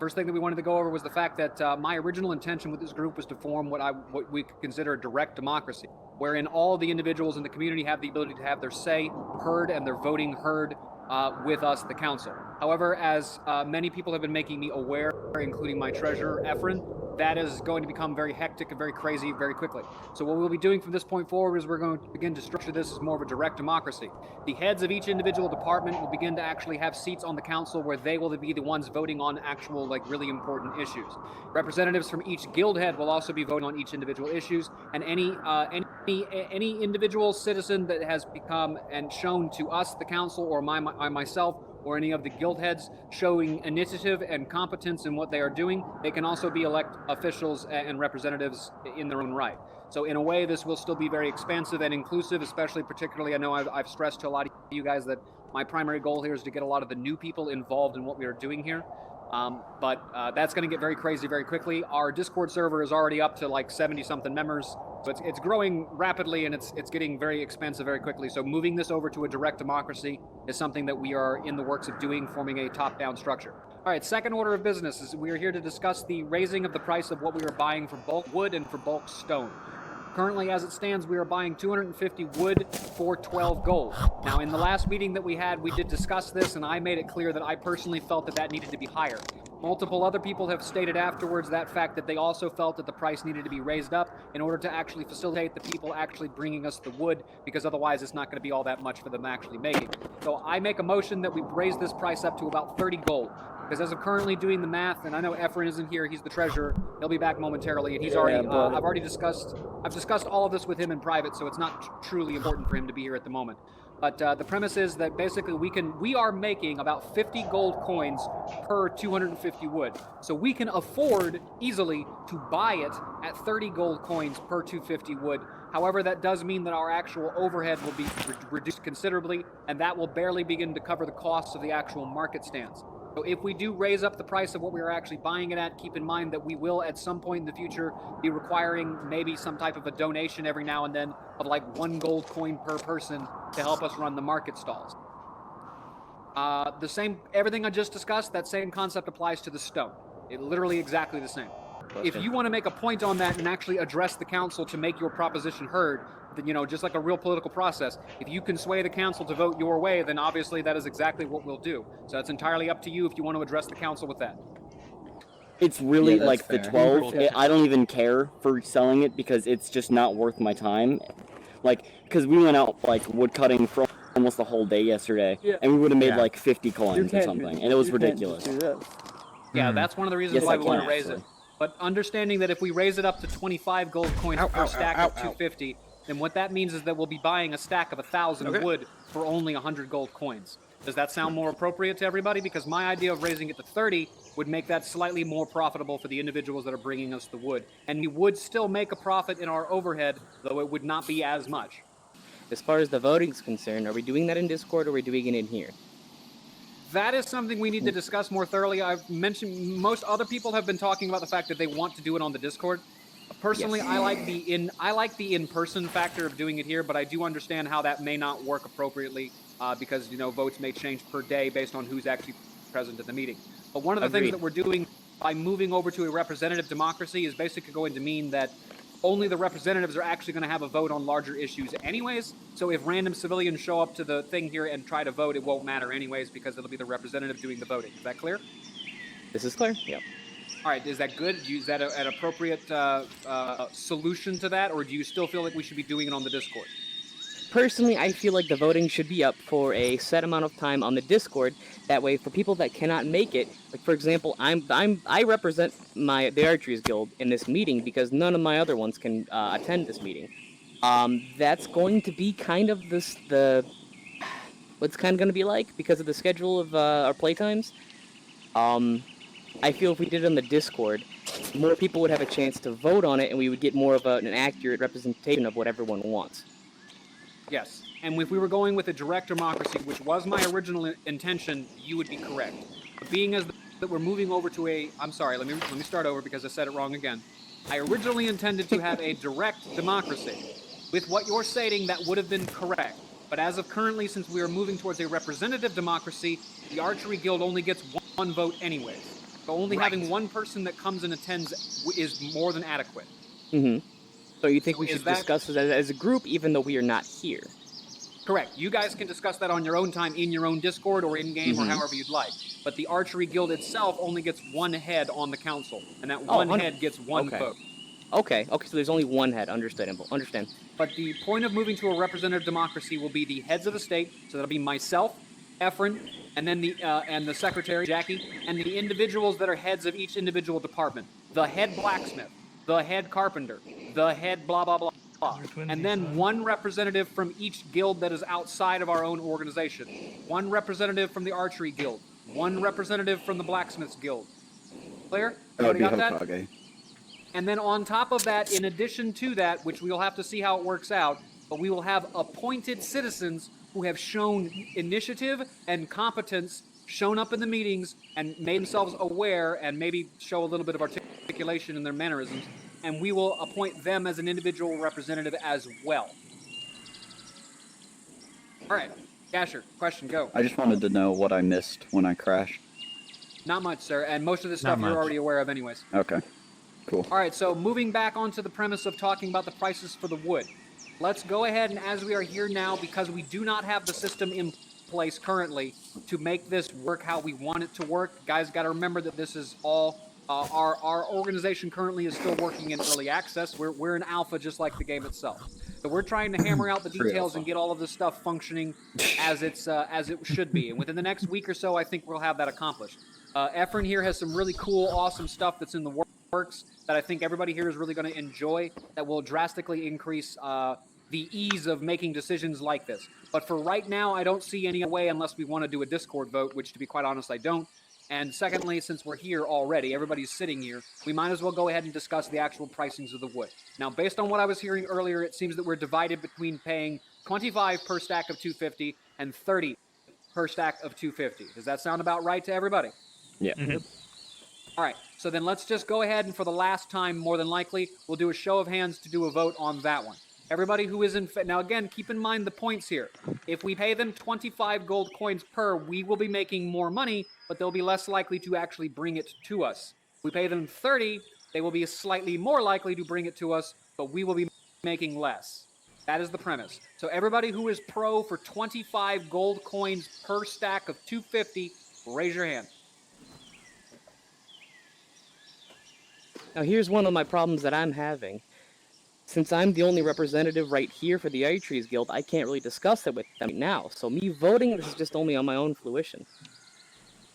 First thing that we wanted to go over was the fact that my original intention with this group was to form what we could consider a direct democracy, wherein all the individuals in the community have the ability to have their say heard and their voting heard with us, the council. However, as many people have been making me aware, including my treasurer, Efren, that is going to become very hectic and very crazy very quickly. So what we'll be doing from this point forward is we're going to begin to structure this as more of a direct democracy. The heads of each individual department will begin to actually have seats on the council where they will be the ones voting on actual, really important issues. Representatives from each guild head will also be voting on each individual issues, and any individual citizen that has become and shown to us, the council, or myself, or any of the guild heads showing initiative and competence in what they are doing, they can also be elect officials and representatives in their own right. So in a way, this will still be very expansive and inclusive, especially particularly, I know I've stressed to a lot of you guys that my primary goal here is to get a lot of the new people involved in what we are doing here. But that's going to get very crazy very quickly. Our Discord server is already up to 70-something members. So it's growing rapidly, and it's getting very expensive very quickly. So moving this over to a direct democracy is something that we are in the works of doing, forming a top-down structure. All right, second order of business is we are here to discuss the raising of the price of what we are buying for bulk wood and for bulk stone. Currently, as it stands, we are buying 250 wood for 12 gold. Now, in the last meeting that we had, we did discuss this, and I made it clear that I personally felt that needed to be higher. Multiple other people have stated afterwards that fact that they also felt that the price needed to be raised up in order to actually facilitate the people actually bringing us the wood, because otherwise it's not going to be all that much for them actually making. So I make a motion that we raise this price up to about 30 gold. Because as of currently doing the math, and I know Efren isn't here, he's the treasurer, he'll be back momentarily, and he's I've discussed all of this with him in private, so it's not truly important for him to be here at the moment. But the premise is that basically we are making about 50 gold coins per 250 wood. So we can afford easily to buy it at 30 gold coins per 250 wood. However, that does mean that our actual overhead will be reduced considerably, and that will barely begin to cover the costs of the actual market stands. So if we do raise up the price of what we are actually buying it at, keep in mind that we will at some point in the future be requiring maybe some type of a donation every now and then of 1 gold coin per person to help us run the market stalls. Everything I just discussed, that same concept applies to the stone. Literally exactly the same. If you want to make a point on that and actually address the council to make your proposition heard, then, just like a real political process, if you can sway the council to vote your way, then obviously that is exactly what we'll do. So it's entirely up to you if you want to address the council with that. It's really the 12. I don't even care for selling it because it's just not worth my time. Because we went out wood cutting for almost the whole day yesterday, and we would have made 50 coins or something, and it was ridiculous. Yeah, that's one of the reasons why we want to raise it. But understanding that if we raise it up to 25 gold coins per stack of 250, then what that means is that we'll be buying a stack of 1,000 wood for only 100 gold coins. Does that sound more appropriate to everybody? Because my idea of raising it to 30 would make that slightly more profitable for the individuals that are bringing us the wood. And we would still make a profit in our overhead, though it would not be as much. As far as the voting is concerned, are we doing that in Discord or are we doing it in here? That is something we need to discuss more thoroughly. I've mentioned most other people have been talking about the fact that they want to do it on the Discord. Personally, yes. I like the in-person factor of doing it here, but I do understand how that may not work appropriately because votes may change per day based on who's actually present at the meeting. But one of the things that we're doing by moving over to a representative democracy is basically going to mean that only the representatives are actually going to have a vote on larger issues anyways. So if random civilians show up to the thing here and try to vote, it won't matter anyways because it'll be the representative doing the voting. Is that clear? This is clear. Yep. All right, is that good? Is that an appropriate solution to that, or do you still feel like we should be doing it on the Discord? Personally, I feel like the voting should be up for a set amount of time on the Discord. That way, for people that cannot make it, for example, I represent the Archeries Guild in this meeting because none of my other ones can attend this meeting. That's going to be kind of what's kind of going to be like because of the schedule of our playtimes. I feel if we did it on the Discord, more people would have a chance to vote on it, and we would get more of an accurate representation of what everyone wants. Yes, and if we were going with a direct democracy, which was my original intention, you would be correct. But being as that we're moving over to I'm sorry, let me start over because I said it wrong again. I originally intended to have a direct democracy. With what you're stating, that would have been correct. But as of currently, since we are moving towards a representative democracy, the Archery Guild only gets one vote anyways. So only having one person that comes and attends is more than adequate. Mm-hmm. So you think we Is should that- discuss this as a group, even though we are not here? Correct. You guys can discuss that on your own time in your own Discord or in-game or however you'd like. But the Archery Guild itself only gets one head on the council, and that one head gets one vote. Okay, so there's only one head. Understand. But the point of moving to a representative democracy will be the heads of the state, so that'll be myself, Efren, and then the secretary, Jackie, and the individuals that are heads of each individual department. The head blacksmith, the head carpenter, the head blah, blah, blah. And then one representative from each guild that is outside of our own organization. One representative from the Archery Guild. One representative from the Blacksmiths Guild. Clear? Everybody got that? Okay. And then on top of that, in addition to that, which we'll have to see how it works out, but we will have appointed citizens who have shown initiative and competence, shown up in the meetings, and made themselves aware, and maybe show a little bit of articulation in their mannerisms, and we will appoint them as an individual representative as well. All right, Gasher, question, go. I just wanted to know what I missed when I crashed. Not much, sir, and most of this stuff you're already aware of anyways. Okay, cool. All right, so moving back onto the premise of talking about the prices for the wood. Let's go ahead, and as we are here now, because we do not have the system in place currently to make this work how we want it to work, guys got to remember that this is all, our organization currently is still working in early access. We're in alpha just like the game itself. So we're trying to hammer out the details and get all of this stuff functioning as it should be. And within the next week or so, I think we'll have that accomplished. Efren here has some really cool, awesome stuff that's in the works that I think everybody here is really going to enjoy, that will drastically increase the ease of making decisions like this. But for right now, I don't see any way unless we want to do a Discord vote, which to be quite honest, I don't. And secondly, since we're here already, everybody's sitting here, we might as well go ahead and discuss the actual pricings of the wood. Now, based on what I was hearing earlier, it seems that we're divided between paying 25 per stack of 250 and 30 per stack of 250. Does that sound about right to everybody? Yeah. All right, so then let's just go ahead and for the last time, more than likely, we'll do a show of hands to do a vote on that one. Everybody who is in... Now, again, keep in mind the points here. If we pay them 25 gold coins per, we will be making more money, but they'll be less likely to actually bring it to us. If we pay them 30, they will be slightly more likely to bring it to us, but we will be making less. That is the premise. So everybody who is pro for 25 gold coins per stack of 250, raise your hand. Now here's one of my problems that I'm having. Since I'm the only representative right here for the Archery Guild, I can't really discuss it with them right now. So me voting this is just only on my own fruition.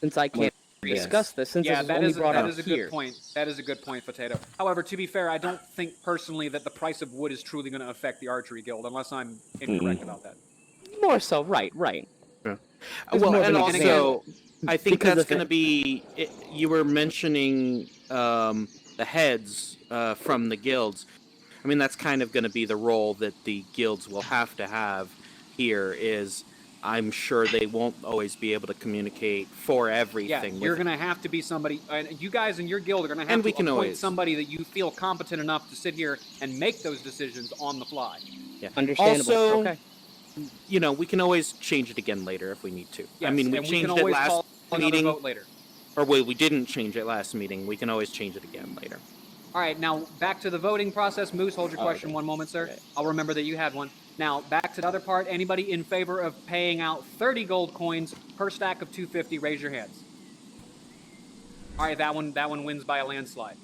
Since I can't discuss this, since this is only brought up here. That is a good point. That is a good point, Potato. However, to be fair, I don't think personally that the price of wood is truly going to affect the Archery Guild, unless I'm incorrect about that. More so, right. Yeah. Well, and also, I think that's going to be... you were mentioning the heads from the guilds. I mean, that's kind of going to be the role that the guilds will have to have here is I'm sure they won't always be able to communicate for everything. Yeah, you're going to have to be somebody, and you guys in your guild are going to have to appoint somebody that you feel competent enough to sit here and make those decisions on the fly. Yeah. Understandable. Also, okay. You know, we can always change it again later if we need to. Yes, I mean, we changed it last meeting. Vote later. Or wait, we didn't change it last meeting. We can always change it again later. All right, now back to the voting process. Moose, hold your question one moment, sir. Okay. I'll remember that you had one. Now, back to the other part. Anybody in favor of paying out 30 gold coins per stack of 250, raise your hands. All right, that one wins by a landslide.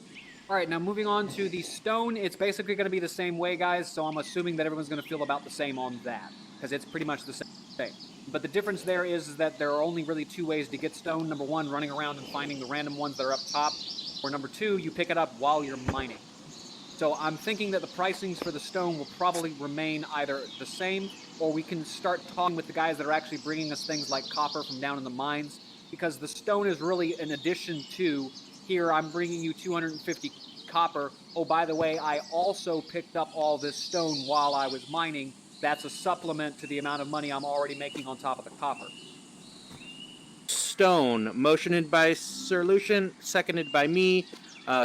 All right, now moving on to the stone. It's basically going to be the same way, guys, so I'm assuming that everyone's going to feel about the same on that, because it's pretty much the same. But the difference there is that there are only really two ways to get stone. Number one, running around and finding the random ones that are up top. Or number two, you pick it up while you're mining. So I'm thinking that the pricings for the stone will probably remain either the same, or we can start talking with the guys that are actually bringing us things like copper from down in the mines, because the stone is really an addition to, here I'm bringing you 250 copper. Oh, by the way, I also picked up all this stone while I was mining. That's a supplement to the amount of money I'm already making on top of the copper. Stone, motioned by SirLucient, seconded by me.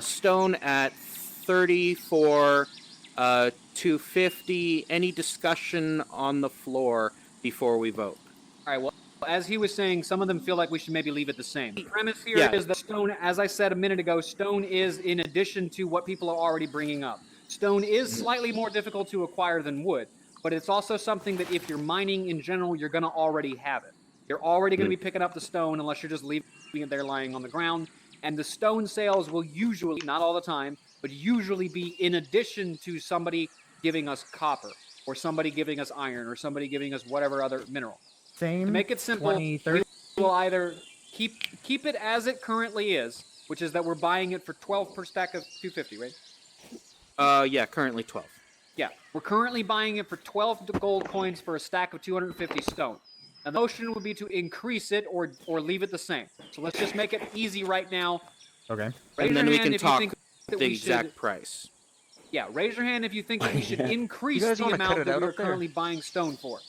Stone at 30 for 250. Any discussion on the floor before we vote? All right, well, as he was saying, some of them feel like we should maybe leave it the same. The premise here is that stone, as I said a minute ago, stone is in addition to what people are already bringing up. Stone is slightly more difficult to acquire than wood, but it's also something that if you're mining in general, you're going to already have it. You're already going to be picking up the stone unless you're just leaving it there lying on the ground. And the stone sales will usually, not all the time, but usually be in addition to somebody giving us copper, or somebody giving us iron, or somebody giving us whatever other mineral. Same. To make it simple, 20, 30. we will either keep it as it currently is, which is that we're buying it for 12 per stack of 250, right? Yeah, currently 12. Yeah, we're currently buying it for 12 gold coins for a stack of 250 stone. And the motion would be to increase it or leave it the same. So let's just make it easy right now. Okay. Raise And then your we hand can if you talk think that the we exact should, price. Yeah, raise your hand if you think that we should increase guys the wanna amount cut it that out we're up there? currently buying stone for.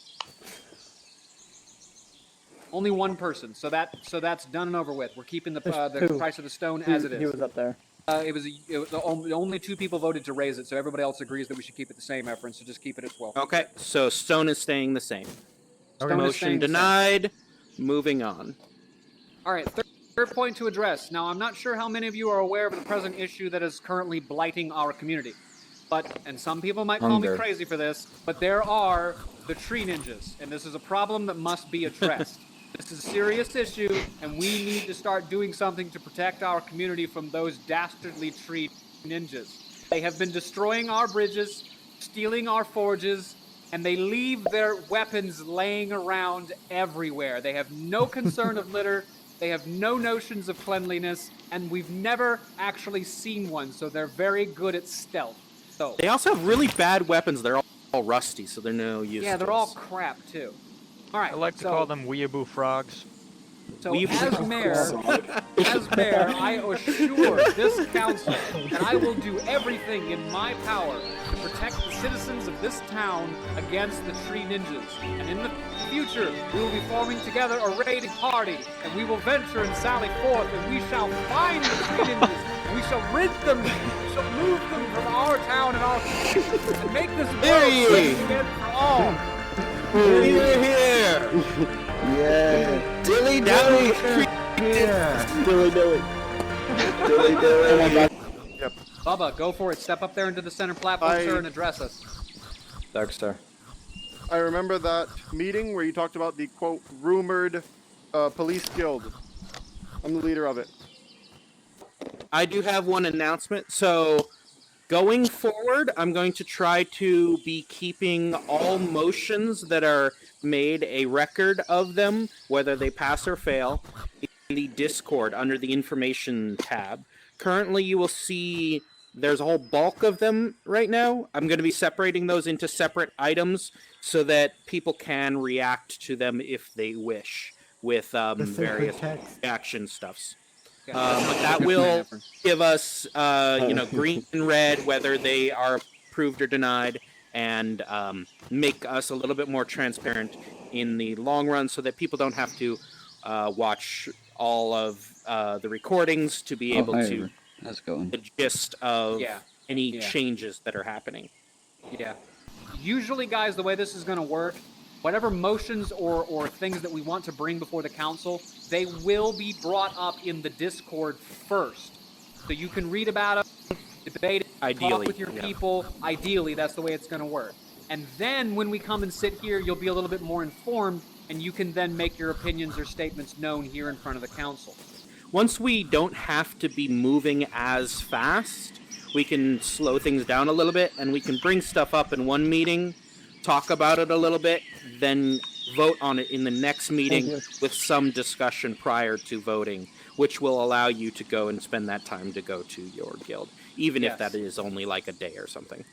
Only one person, so that's done and over with. We're keeping the price of the stone as it is. He was up there. It was only 2 people voted to raise it, so everybody else agrees that we should keep it the same, Efren. So just keep it at 12. Okay, so stone is staying the same. Stone is Motion staying the same. denied. Moving on. All right, third point to address. Now, I'm not sure how many of you are aware of the present issue that is currently blighting our community. And some people might call me Hunger. crazy for this, but there are the tree ninjas, and this is a problem that must be addressed. This is a serious issue, and we need to start doing something to protect our community from those dastardly tree ninjas. They have been destroying our bridges, stealing our forges, and they leave their weapons laying around everywhere. They have no concern of litter, they have no notions of cleanliness, and we've never actually seen one, so they're very good at stealth. So They also have really bad weapons. They're all rusty, so they're no use. yeah, to they're all us. crap too. All right, I like to call them weeaboo frogs. So We've- as mayor, I assure this council that I will do everything in my power to protect the citizens of this town against the tree ninjas. And in the future, we will be forming together a raiding party, and we will venture and sally forth, and we shall find the tree ninjas. We shall rid them. We shall move them from our town and our and make this world safe again for all. We're here. Yeah. Dilly dally. Yeah. Dilly dilly. Dilly dilly. Oh my god. Bubba, go for it. Step up there into the center platform, sir, and address us. Dark Star. I remember that meeting where you talked about the quote rumored police guild. I'm the leader of it. I do have one announcement. So, going forward, I'm going to try to be keeping all motions that are made a record of them, whether they pass or fail, in the Discord under the information tab. Currently, you will see there's a whole bulk of them right now. I'm going to be separating those into separate items so that people can react to them if they wish with various action stuffs. But that will give us, green and red, whether they are approved or denied, and make us a little bit more transparent in the long run so that people don't have to watch all of the recordings to be able to How's it going? the gist of any Yeah. changes that are happening. Yeah. Usually, guys, the way this is going to work, whatever motions or things that we want to bring before the council, they will be brought up in the Discord first. So you can read about them, debate it, Ideally, talk with your people. Ideally, that's the way it's going to work. And then when we come and sit here, you'll be a little bit more informed, and you can then make your opinions or statements known here in front of the council. Once we don't have to be moving as fast, we can slow things down a little bit, and we can bring stuff up in one meeting, talk about it a little bit, then vote on it in the next meeting with some discussion prior to voting, which will allow you to go and spend that time to go to your guild, even if that is only like a day or something.